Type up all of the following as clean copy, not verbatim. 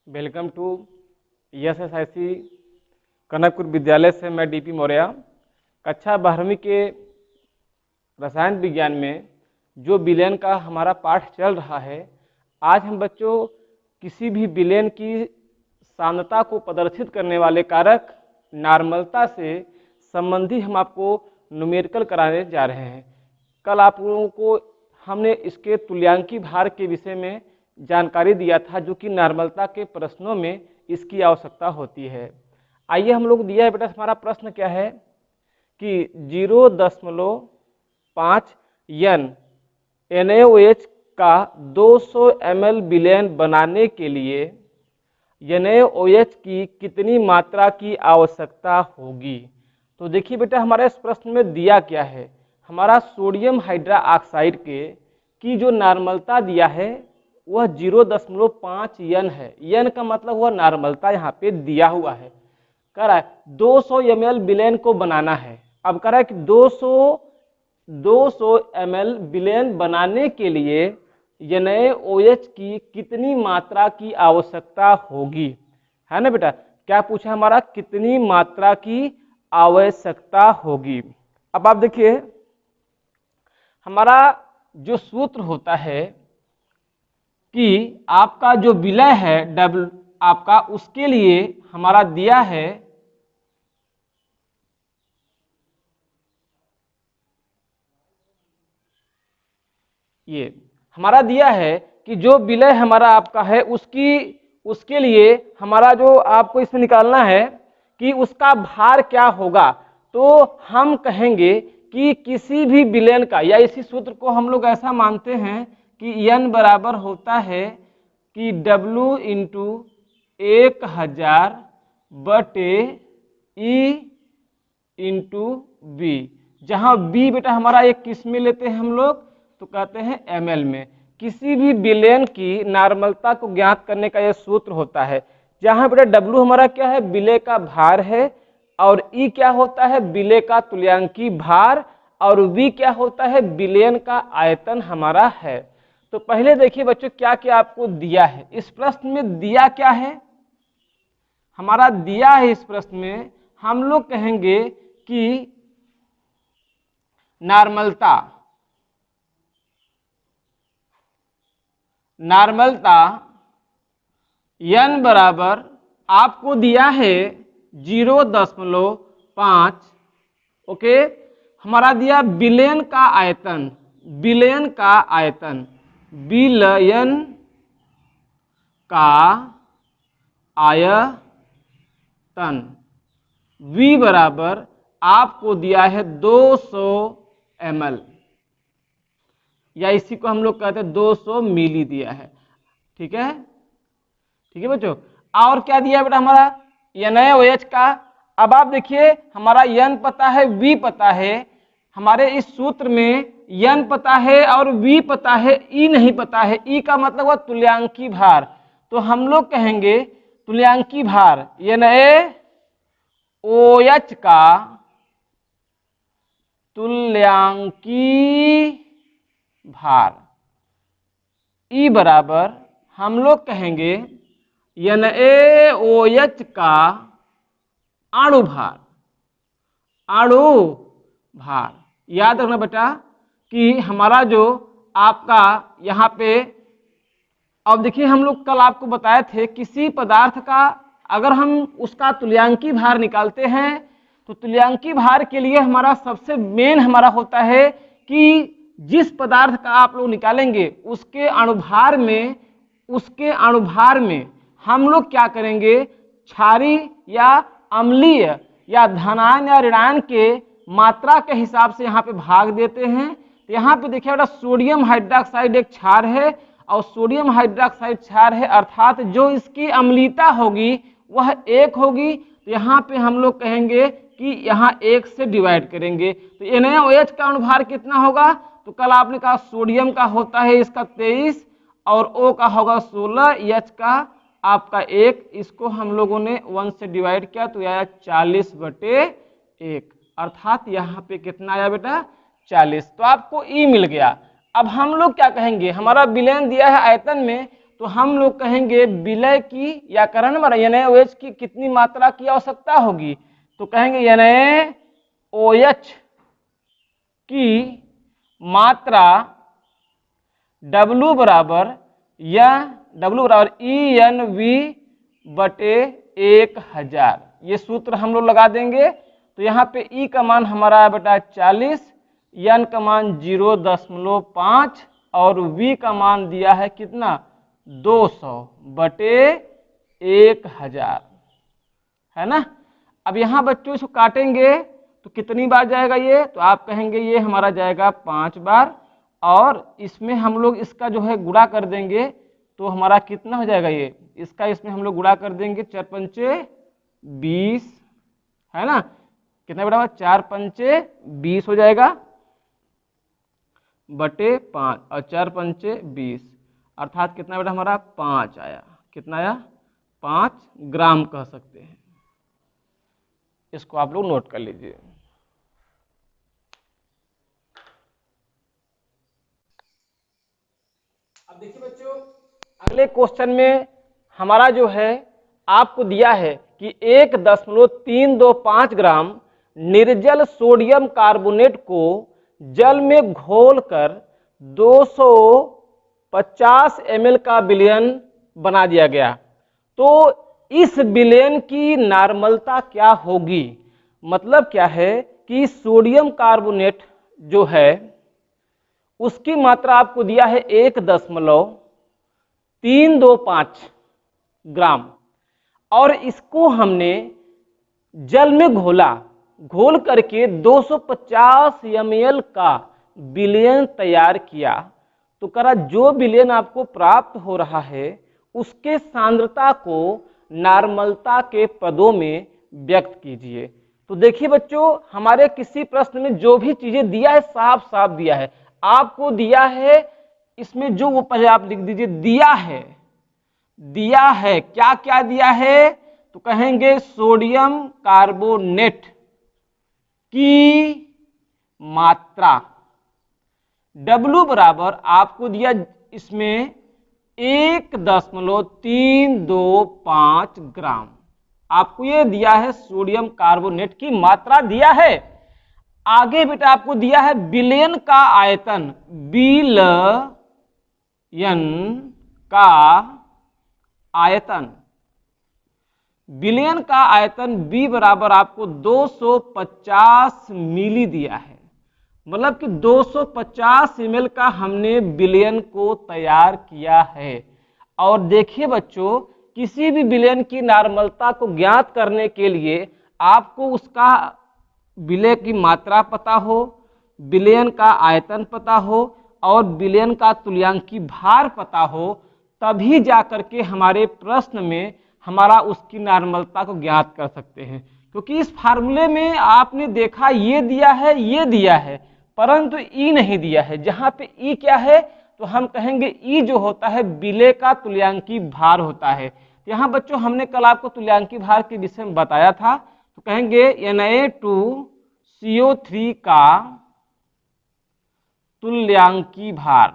Welcome to SSIC Kanakpur विद्यालय से मैं DP मौर्य। कक्षा 12वीं के रसायन विज्ञान में जो विलयन का हमारा पाठ चल रहा है, आज हम बच्चों किसी भी विलयन की सांद्रता को प्रदर्शित करने वाले कारक नॉर्मलता से संबंधी हम आपको न्यूमेरिकल कराने जा रहे हैं। कल आप लोगों को हमने इसके तुल्यांकी भार के विषय में जानकारी दिया था, जो कि नॉर्मलता के प्रश्नों में इसकी आवश्यकता होती है। आइए हम लोग दिया है बेटा, हमारा प्रश्न क्या है कि 0.5 N NaOH का 200 ml विलयन बनाने के लिए NaOH की कितनी मात्रा की आवश्यकता होगी। तो देखिए बेटा, हमारे इस प्रश्न में दिया क्या है, हमारा सोडियम हाइड्रोक्साइड की जो नॉर्मलता दिया है वह 0.5 N है। N का मतलब हुआ नॉर्मलता, यहाँ पे दिया हुआ है। कह रहा है 200 ml विलयन को बनाना है। अब कह रहा है कि 200 ml विलयन बनाने के लिए NaOH की कितनी मात्रा की आवश्यकता होगी, है ना बेटा। क्या पूछा हमारा, कितनी मात्रा की आवश्यकता होगी। अब आप देखिए, हमारा जो सूत्र होता है कि आपका जो विलय है डब्ल्यू आपका, उसके लिए हमारा दिया है ये, हमारा दिया है कि जो विलय हमारा आपका है उसके लिए हमारा जो आपको इसमें निकालना है कि उसका भार क्या होगा। तो हम कहेंगे कि किसी भी विलयन का, या इसी सूत्र को हम लोग ऐसा मानते हैं कि N बराबर होता है कि W इंटू 1000 बटे E इंटू B, जहाँ B बेटा हमारा एक किस में लेते हैं हम लोग, तो कहते हैं ml में। किसी भी विलयन की नॉर्मलता को ज्ञात करने का यह सूत्र होता है, जहाँ बेटा W हमारा क्या है, विलय का भार है, और E क्या होता है, विलय का तुल्यांकी भार, और V क्या होता है, विलयन का आयतन हमारा है। तो पहले देखिए बच्चों, क्या क्या आपको दिया है इस प्रश्न में। दिया क्या है हमारा, दिया है इस प्रश्न में, हम लोग कहेंगे कि नॉर्मलता N बराबर आपको दिया है 0.5। ओके, हमारा दिया विलयन का आयतन, विलयन का आयतन V बराबर आपको दिया है 200 ml, या इसी को हम लोग कहते हैं 200 मिली दिया है। ठीक है, ठीक है बच्चों। और क्या दिया है बेटा हमारा, NaOH का। अब आप देखिए, हमारा N पता है, V पता है, हमारे इस सूत्र में N पता है और V पता है, E नहीं पता है। E का मतलब हुआ तुल्यांकी भार। तो हम लोग कहेंगे तुल्यांकी भार NaOH का तुल्यांकी भार E बराबर हम लोग कहेंगे NaOH का अणु भार, अणु भार। याद रखना बेटा कि हमारा जो आपका यहाँ पे, अब देखिए हम लोग कल आपको बताए थे, किसी पदार्थ का अगर हम उसका तुल्यांकी भार निकालते हैं तो तुल्यांकी भार के लिए हमारा सबसे मेन हमारा होता है कि जिस पदार्थ का आप लोग निकालेंगे उसके अणुभार में हम लोग क्या करेंगे, क्षारीय या अम्लीय या धनायन या ऋणायन के मात्रा के हिसाब से यहाँ पे भाग देते हैं। तो यहाँ पे देखिए बेटा, सोडियम हाइड्रोक्साइड एक क्षार है और सोडियम हाइड्रोक्साइड क्षार है, अर्थात जो इसकी अम्लीयता होगी वह 1 होगी। तो यहाँ पे हम लोग कहेंगे कि यहाँ 1 से डिवाइड करेंगे। तो NaOH का अणुभार कितना होगा, तो कल आपने कहा सोडियम का होता है इसका 23 और O का होगा 16, H का आपका 1, इसको हम लोगों ने 1 से डिवाइड किया तो आया 40/1, अर्थात यहाँ पे कितना आया बेटा, 40। तो आपको E मिल गया। अब हम लोग क्या कहेंगे, हमारा विलयन दिया है आयतन में, तो हम लोग कहेंगे विलय की या करण NaOH की कितनी मात्रा की आवश्यकता होगी, तो कहेंगे NaOH की मात्रा W बराबर EnV/1000। ये सूत्र हम लोग लगा देंगे। तो यहाँ पे E का मान हमारा है बेटा 40, N का मान 0.5 और V का मान दिया है कितना 200/1000, है ना। अब यहाँ बच्चों इसको काटेंगे तो कितनी बार जाएगा ये, तो आप कहेंगे ये हमारा जाएगा 5 बार, और इसमें हम लोग इसका जो है गुणा कर देंगे तो हमारा कितना हो जाएगा, ये इसका इसमें हम लोग गुणा कर देंगे 4 पंचे 20, है ना। कितना बेटा 4 पंचे 20 हो जाएगा बटे 5 और 4 पंचे 20, अर्थात कितना बेटा हमारा 5 आया। कितना आया 5 ग्राम कह सकते हैं। इसको आप लोग नोट कर लीजिए। अब देखिए बच्चों, अगले क्वेश्चन में हमारा जो है आपको दिया है कि 1.325 ग्राम निर्जल सोडियम कार्बोनेट को जल में घोलकर 250 ml का विलयन बना दिया गया, तो इस विलयन की नॉर्मलता क्या होगी। मतलब क्या है कि सोडियम कार्बोनेट जो है उसकी मात्रा आपको दिया है 1.325 ग्राम, और इसको हमने जल में घोल करके 250 ml का विलयन तैयार किया। तो करा जो विलयन आपको प्राप्त हो रहा है उसके सांद्रता को नॉर्मलता के पदों में व्यक्त कीजिए। तो देखिए बच्चों, हमारे किसी प्रश्न में जो भी चीजें दिया है साफ साफ दिया है। आपको दिया है इसमें जो वो पहले आप लिख दीजिए, दिया है क्या क्या दिया है, तो कहेंगे सोडियम कार्बोनेट की मात्रा W बराबर आपको दिया इसमें 1.325 ग्राम, आपको ये दिया है सोडियम कार्बोनेट की मात्रा दिया है। आगे बेटा आपको दिया है विलयन का आयतन, विलयन का आयतन, विलयन का आयतन B बराबर आपको 250 मिली दिया है। मतलब कि 250 ml का हमने विलयन को तैयार किया है। और देखिए बच्चों, किसी भी विलयन की नॉर्मलता को ज्ञात करने के लिए आपको उसका विलय की मात्रा पता हो, विलयन का आयतन पता हो और विलयन का तुल्यांकी भार पता हो, तभी जाकर के हमारे प्रश्न में हमारा उसकी नॉर्मलता को ज्ञात कर सकते हैं। क्योंकि इस फार्मूले में आपने देखा ये दिया है, परंतु ई नहीं दिया है। जहां पे ई क्या है, तो हम कहेंगे ई जो होता है विलय का तुल्यांकी भार होता है। यहाँ बच्चों हमने कल आपको तुल्यांकी भार के विषय में बताया था, तो कहेंगे Na2CO3 का तुल्यांकी भार।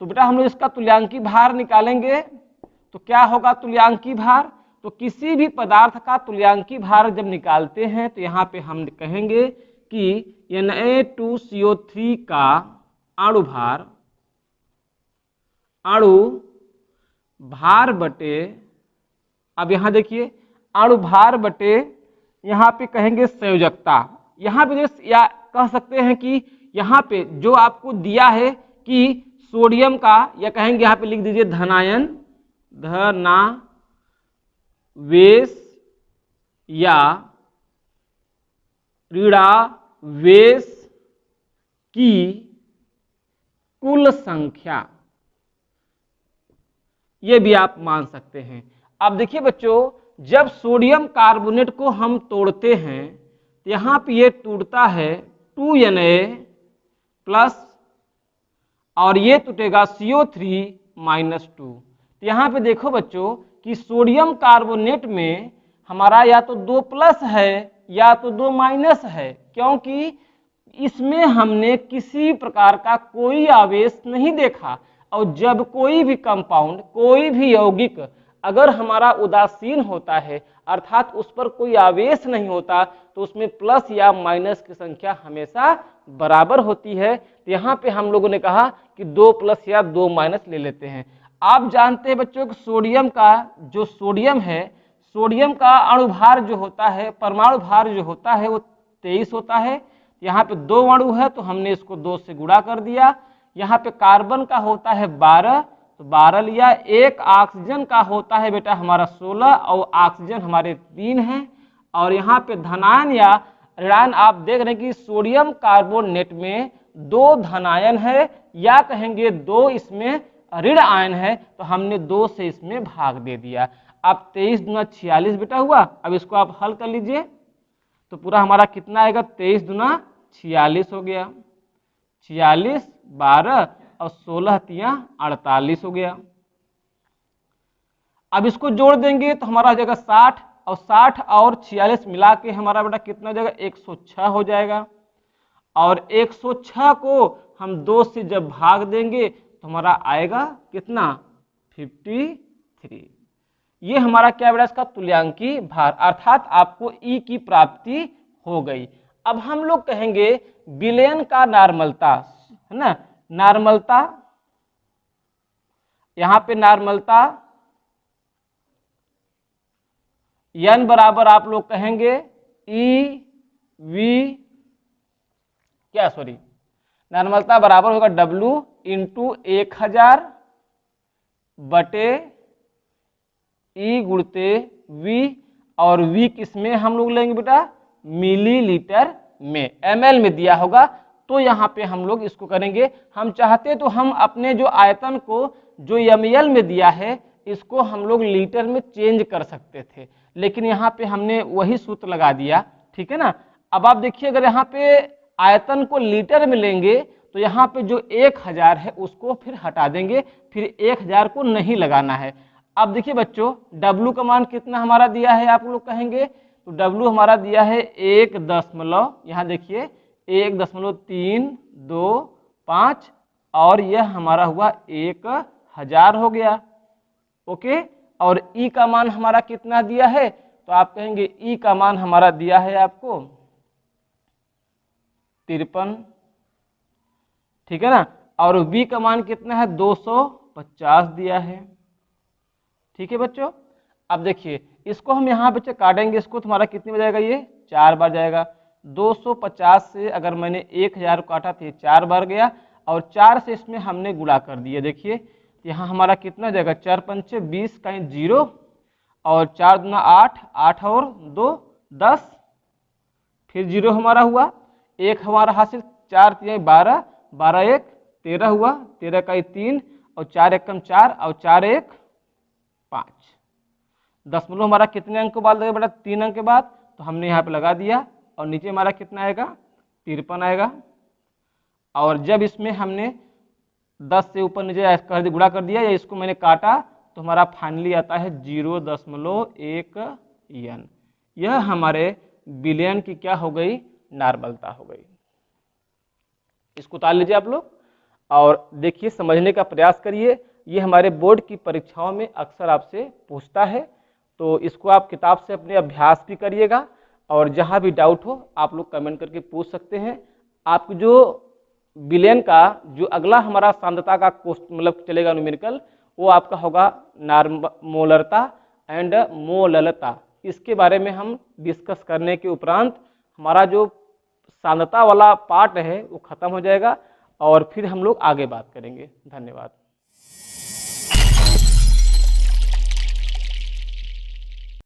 तो बेटा हम लोग इसका तुल्यांकी भार निकालेंगे तो क्या होगा तुल्यांकी भार, तो किसी भी पदार्थ का तुल्यांकी भार जब निकालते हैं तो यहाँ पे हम कहेंगे कि Na2CO3 का अणु भार बटे, अब यहाँ देखिए अणु भार बटे यहाँ पे कहेंगे संयोजकता। यहाँ पे या कह सकते हैं कि यहाँ पे जो आपको दिया है कि सोडियम का, या कहेंगे यहाँ पे लिख दीजिए धनावेश या ऋणावेश की कुल संख्या, ये भी आप मान सकते हैं। अब देखिए बच्चों, जब सोडियम कार्बोनेट को हम तोड़ते हैं तो यहाँ पे ये टूटता है 2Na प्लस, और ये टूटेगा CO3-2। तो यहाँ पे देखो बच्चों कि सोडियम कार्बोनेट में हमारा या तो 2 प्लस है या तो 2 माइनस है, क्योंकि इसमें हमने किसी प्रकार का कोई आवेश नहीं देखा। और जब कोई भी कंपाउंड, कोई भी यौगिक अगर हमारा उदासीन होता है, अर्थात उस पर कोई आवेश नहीं होता, तो उसमें प्लस या माइनस की संख्या हमेशा बराबर होती है। तो यहाँ पे हम लोगों ने कहा कि 2 प्लस या 2 माइनस ले लेते हैं। आप जानते हैं बच्चों कि सोडियम का जो सोडियम है, सोडियम का अणुभार जो होता है, परमाणु भार जो होता है वो 23 होता है। यहाँ पे 2 अणु है तो हमने इसको 2 से गुणा कर दिया। यहाँ पे कार्बन का होता है 12 तो 12 लिया। एक ऑक्सीजन का होता है बेटा हमारा 16 और ऑक्सीजन हमारे 3 हैं। और यहाँ पे धनायन या ऋणायन आप देख रहे हैं कि सोडियम कार्बोनेट में 2 धनायन है, या कहेंगे 2 इसमें ऋण आयन है, तो हमने 2 से इसमें भाग दे दिया। अब 23 दूना 46 बेटा हुआ। अब इसको आप हल कर लीजिए तो पूरा हमारा कितना आएगा, 23 दूना 46 हो गया। 46 12 और 16 तिया 48 हो गया। अब इसको जोड़ देंगे तो हमारा हो जाएगा 60 और 60 और 46 मिला के हमारा बेटा कितना हो जाएगा, 106 हो जाएगा। और 106 को हम 2 से जब भाग देंगे तो हमारा आएगा कितना, 53। ये हमारा क्या बेटा, इसका तुल्यांकी भार, अर्थात आपको ई की प्राप्ति हो गई। अब हम लोग कहेंगे विलयन का नार्मलता, है ना, नार्मलता, यहां पे नार्मलता n बराबर आप लोग कहेंगे ई वी, क्या सॉरी, नार्मलता बराबर होगा W इंटू 1000 बटे ई गुणते V, और V किसमें हम लोग लेंगे बेटा, मिलीलीटर में, ml में दिया होगा तो यहाँ पे हम लोग इसको करेंगे। हम चाहते तो हम अपने जो आयतन को जो ml में दिया है इसको हम लोग लीटर में चेंज कर सकते थे, लेकिन यहाँ पे हमने वही सूत्र लगा दिया, ठीक है ना। अब आप देखिए अगर यहाँ पे आयतन को लीटर में लेंगे तो यहाँ पे जो 1000 है उसको फिर हटा देंगे, फिर 1000 को नहीं लगाना है। अब देखिए बच्चों W का मान कितना हमारा दिया है, आप लोग कहेंगे तो W हमारा दिया है 1 यहाँ देखिए 1.325 और यह हमारा हुआ 1000 हो गया। ओके, और E का मान हमारा कितना दिया है, तो आप कहेंगे E का मान हमारा दिया है आपको 53, ठीक है ना। और V का मान कितना है, 250 दिया है, ठीक है बच्चों। अब देखिए इसको हम यहाँ बच्चे काटेंगे, इसको तुम्हारा कितने में जाएगा, ये 4 बार जाएगा। 250 से अगर मैंने 1000 काटा तो ये 4 बार गया, और 4 से इसमें हमने गुणा कर दिया। देखिए यहाँ हमारा कितना जाएगा, 4 पंचे 20 कहीं 0, और 4 दूना 8, 8 और 2 10, फिर 0 हमारा हुआ, 1 हमारा हासिल, 4 3 12, 12 1 13 हुआ, 13 का 3 और 4 1 4 और 4 1 5। दशमलव हमारा कितने अंक के बाद लगेगा बेटा, 3 अंक के बाद, तो हमने यहाँ पे लगा दिया। और नीचे हमारा कितना आएगा, 53 आएगा। और जब इसमें हमने 10 से ऊपर नीचे कर गुणा कर दिया या इसको मैंने काटा तो हमारा फाइनली आता है 0.1 n। यह हमारे विलयन की क्या हो गई, नार्मलता हो गई। इसको उतार लीजिए आप लोग और देखिए, समझने का प्रयास करिए। ये हमारे बोर्ड की परीक्षाओं में अक्सर आपसे पूछता है, तो इसको आप किताब से अपने अभ्यास भी करिएगा, और जहाँ भी डाउट हो आप लोग कमेंट करके पूछ सकते हैं। आपको जो विलयन का जो अगला हमारा सांद्रता का मतलब चलेगा न्यूमेरिकल, वो आपका होगा मोलरता एंड मोललता। इसके बारे में हम डिस्कस करने के उपरांत हमारा जो सांद्रता वाला पार्ट है वो खत्म हो जाएगा, और फिर हम लोग आगे बात करेंगे। धन्यवाद।